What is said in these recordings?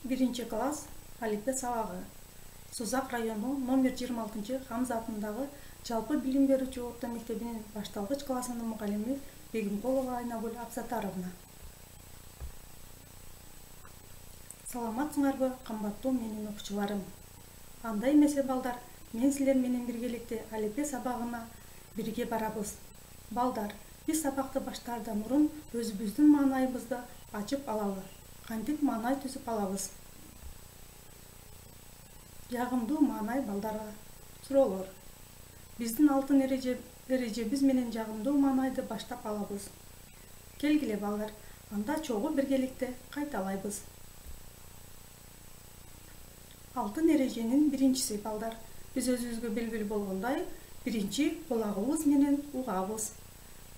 Биринчи класс алифбе сабагы. Сузак району номер 26 Хамза атындагы жалпы билим берүүчү орто мектебинин башталгыч классынын мугалими Бегимкулова Айнагүл Абсатаровна. Саламатсыңарбы, кымбаттуу менин окуучуларым? Андай эмесе балдар, мен силер менен биргеликте алифбе сабагына бирге барабыз. Балдар, биз сабакты баштаардан мурун өзүбүздүн маанайыбызды ачып алалы. Кантип маанай түзүп алабыз? Жагымдуу маанай балдарга суроолор. Биздин алтын эрежебиз менен жагымдуу маанайды баштап алабыз. Келгиле балдар, анда чогуу биргеликте кайталайбыз. Алтын эреженин биринчиси балдар. Биз өзүбүзгө белгилүү болгондой, биринчи кулагыбыз менен угабыз,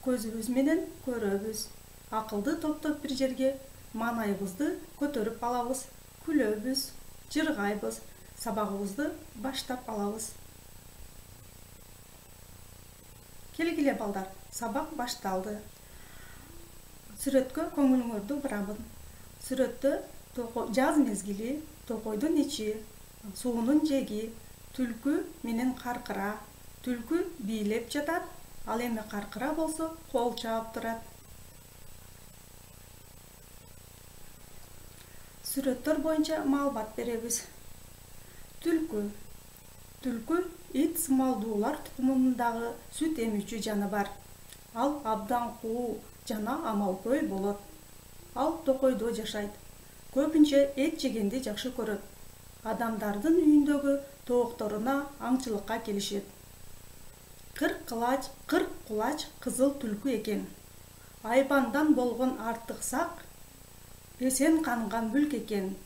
көзүбүз менен көрөбүз, акылды топтоп бир жерге маанайыбызды көтөрүп алабыз, күлөбүз, жыргайбыз, сабагыбызды баштап алабыз. Келгиле балдар, сабак башталды. Сүрөткө көңүлүңөрдү бурамын. Сүрөттө жаз мезгили, токойдун ичи, суунун жеги, түлкү менен каркыра. Түлкү бийлеп жатат, ал эми каркыра болсо кол чаап турат. Сүрөттөр боюнча маалымат беребиз. Түлкү ит сымалдуулар тукумундагы сүт эмүүчү жаныбар. Ал абдан куу жана амалкөй болот. Ал токойдо жашайт. Көбүнчө эт жегенди жакшы көрөт. Адамдардын үйүндөгү тоокторуна аңчылыкка келишет. Кырк кулач кызыл түлкү экен. Айбандан болгон артык сак эсен канган мүлк экен.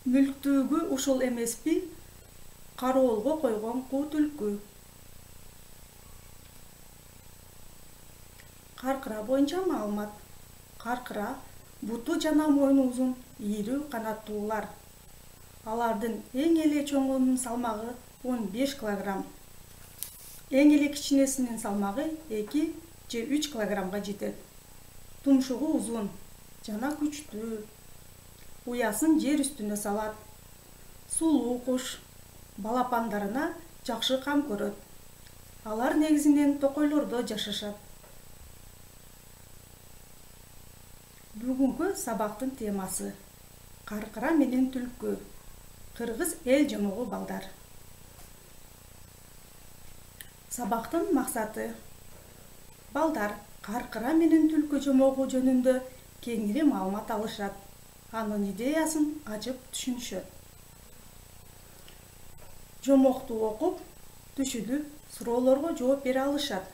Мүлктүүгү ушул эмеспи кароолго койгон куу түлкү. Каркыра боюнча маалымат. Каркыра буту жана мойну узун, ийрүү канаттуулар. Алардын эң эле чоңунун салмагы 15 килограмм. Эң эле кичинесинин салмагы 2 же 3 килограммга жетет. Тумшугу узун жана күчтүү. Уясын жер үстүнө салат. Сулуу куш, балапандарына жакшы кам көрөт. Алар негизинен токойлордо жашашат. Бүгүнкү сабактын темасы каркыра менен түлкү. Кыргыз эл жомогу балдар. Сабактын максаты. Балдар каркыра менен түлкү жомогу жөнүндө кеңири маалымат алышат. Анын идеясын ачып түшүнүшөт. Жомокту окуп, түшүнүп, суроолорго жооп бере алышат.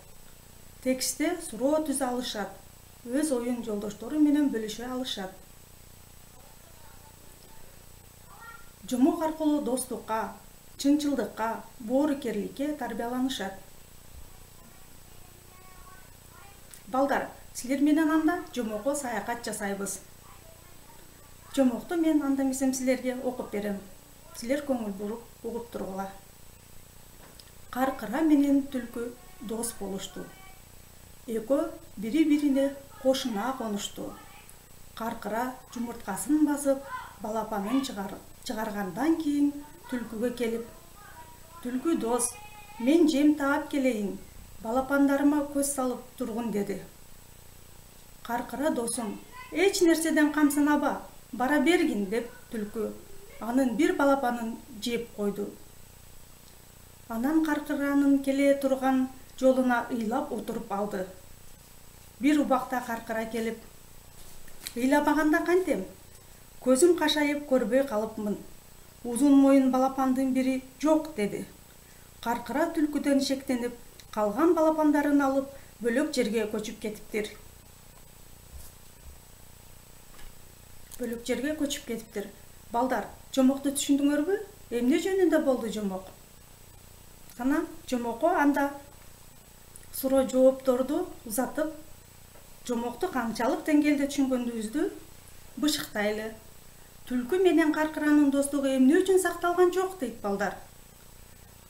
Текстте суроо түзө алышат. Өз оюн жолдоштору менен бөлүшө алышат. Жомок аркылуу достукка, чынчылдыкка, боорукерликке тарбияланышат. Балдар, силер менен анда жомокко саякат жасайбыз. Жомокту мен анда эмесем силерге окуп берем. Силер көңүл буруп угуп тургула. Каркыра менен түлкү дос болушту. Экөө бири-бирине кошуна конушту. Каркыра жумурткасын басып, балапанын чыгаргандан кийин түлкүгө келип: "Түлкү дос, мен жем таап келейин, балапандарыма көз салып тургун" деди. Каркыра: "Досум, эч нерседен камсынаба, бара бергин" деп түлкү анын бир балапанын жеп койду. Анан каркыранын келе турган жолуна ыйлап отуруп алды. Бир убакта каркыра келип: "Ыйламаганда кантем? Көзүм кашайып көрбөй калыпмын. Узун моюн балапандын бири жок" деди. Каркыра түлкүдөн шектенип, калган балапандарын алып, бөлөк жерге көчүп кетиптир. Балдар, жомокту түшүндүңөрбү? Эмне жөнүндө болду жомок? Кана, жомокко анда суроо жоопторду узатып, жомокту канчалык деңгээлде түшүнгөнүбүздү бышыктайлы. Түлкү менен каркыранын достугу эмне үчүн сакталган жок дейт балдар?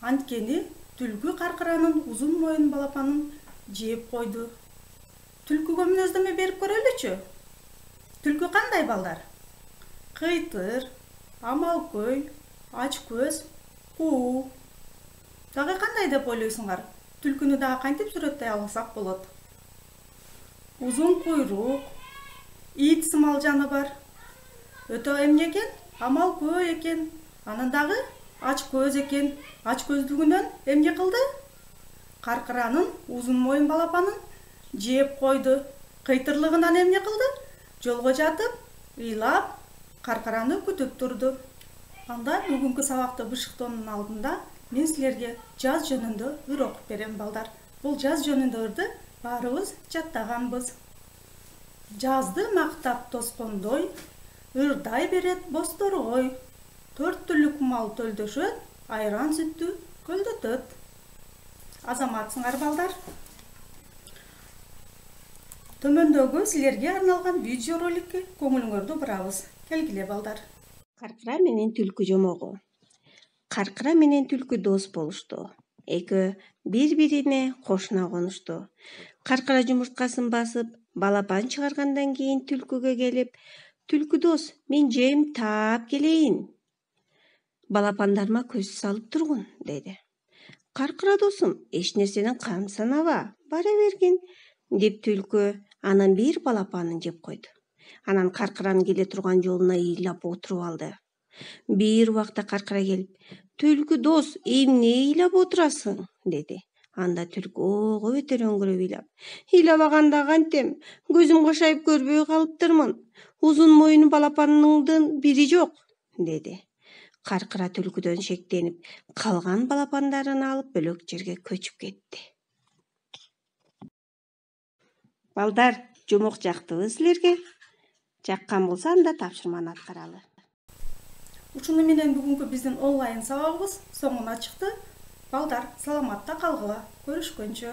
Анткени түлкү каркыранын узун моюн балапанын жеп койду. Түлкүгө мүнөздөмө берип көрөлүчү. Түлкү кандай балдар? кыйтыр, амалкөй, ач көз, куу. Дагы кандай деп ойлойсуңар? Түлкүнү дагы кантип сүрөттөй алсак болот? Узун куйрук, ит сымал жаны бар. Өтө эмне экен? Амалкөй экен. Анан дагы ач көз экен. Ач көздүгүнөн эмне кылды? Каркыранын узун моюн балапанын жеп койду. Кыйтырлыгынан эмне кылды? Жолго жатып, ыйлап, каркыраны күтүп турду. Анда бүгүнкү сабакты бышыктоонун алдында мен силерге жаз жөнүндө ыр окуп берем, балдар. Бул жаз жөнүндө ырды баарыбыз жаттаганбыз. Жазды мактап тоскондой, ырдай берет босторгой. 4 түрлүк мал төлдөшөт, айран сүттү көлдөтөт. Азаматсыңар, балдар. Төмөндөгү силерге арналган видео роликке көңүлүңөрдү бурабыз. Келгиле, балдар. Каркыра менен түлкү жомогу. Каркыра менен түлкү дос болушту. Экөө бири-бирине кошуна конушту. Каркыра жумурткасын басып, балапан чыгаргандан кийин түлкүгө келип, "Түлкү дос, мен жем таап келейин. Балапандарыма көз салып тургун", деди. "Каркыра досум, эч нерсенин камын санаба, бара бергин", деп түлкү анын бир балапанын жеп койду. Анан каркыранын келе турган жолуна ыйлап отуруп алды. Бир убакта каркыра келип, "Түлкү дос, эмне ыйлап отурасың?" деди. Анда түлкү ого бетер өңгүрөп ыйлап, "Ыйлабаганда кантем, көзүм кашайып көрбөй калыптырмын. Узун моюн балапаныңдын бири жок", деди. Каркыра түлкүдөн шектенип, калган балапандарын алып бөлөк жерге көчүп кетти. Балдар, жомок жактыбы силерге? Жаккан болсо анда тапшырманы аткаралы. Ушуну менен бүгүнкү биздин онлайн сабагыбыз соңуна чыкты. Балдар, саламатта калгыла. Көрүшкөнчө.